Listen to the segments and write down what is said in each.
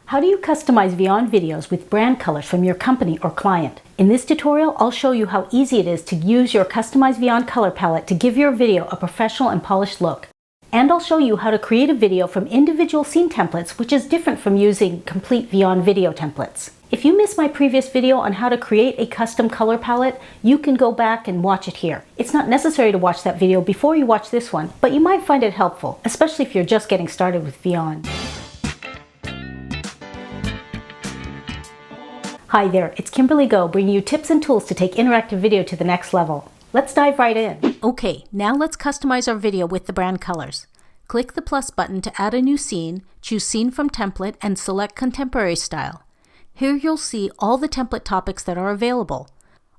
How do you customize Vyond videos with brand colors from your company or client? In this tutorial, I'll show you how easy it is to use your customized Vyond Color Palette to give your video a professional and polished look. And I'll show you how to create a video from individual scene templates, which is different from using complete Vyond video templates. If you missed my previous video on how to create a custom color palette, you can go back and watch it here. It's not necessary to watch that video before you watch this one, but you might find it helpful, especially if you're just getting started with Vyond. Hi there, it's Kimberly Goh bringing you tips and tools to take interactive video to the next level. Let's dive right in. Okay, now let's customize our video with the brand colors. Click the plus button to add a new scene, choose Scene from Template, and select Contemporary Style. Here you'll see all the template topics that are available.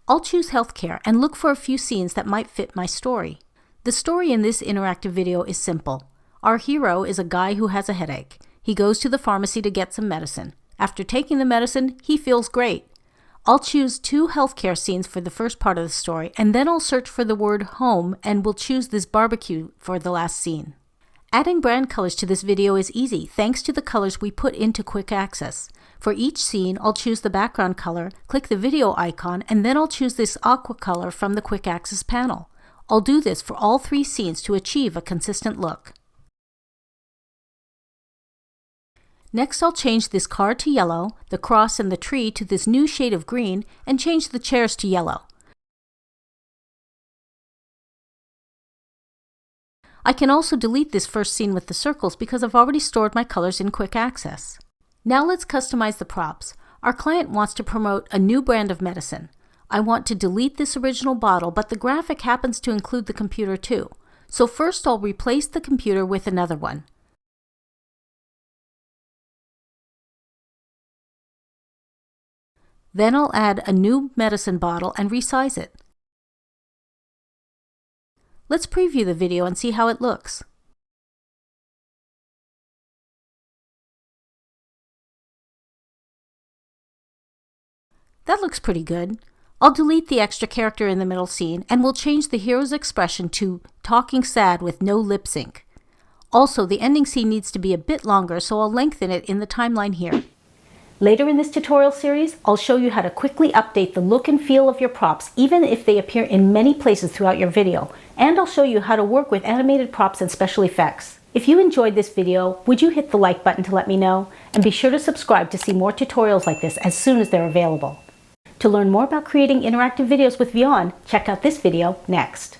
I'll choose Healthcare and look for a few scenes that might fit my story. The story in this interactive video is simple. Our hero is a guy who has a headache. He goes to the pharmacy to get some medicine. After taking the medicine, he feels great. I'll choose 2 healthcare scenes for the first part of the story, and then I'll search for the word home and will choose this barbecue for the last scene. Adding brand colors to this video is easy thanks to the colors we put into Quick Access. For each scene, I'll choose the background color, click the video icon, and then I'll choose this aqua color from the Quick Access panel. I'll do this for all 3 scenes to achieve a consistent look. Next, I'll change this car to yellow, the cross and the tree to this new shade of green, and change the chairs to yellow. I can also delete this first scene with the circles because I've already stored my colors in Quick Access. Now let's customize the props. Our client wants to promote a new brand of medicine. I want to delete this original bottle, but the graphic happens to include the computer too. So first I'll replace the computer with another one. Then I'll add a new medicine bottle and resize it. Let's preview the video and see how it looks. That looks pretty good. I'll delete the extra character in the middle scene and we'll change the hero's expression to talking sad with no lip sync. Also, the ending scene needs to be a bit longer, so I'll lengthen it in the timeline here. Later in this tutorial series, I'll show you how to quickly update the look and feel of your props, even if they appear in many places throughout your video. And I'll show you how to work with animated props and special effects. If you enjoyed this video, would you hit the like button to let me know? And be sure to subscribe to see more tutorials like this as soon as they're available. To learn more about creating interactive videos with Vyond, check out this video next.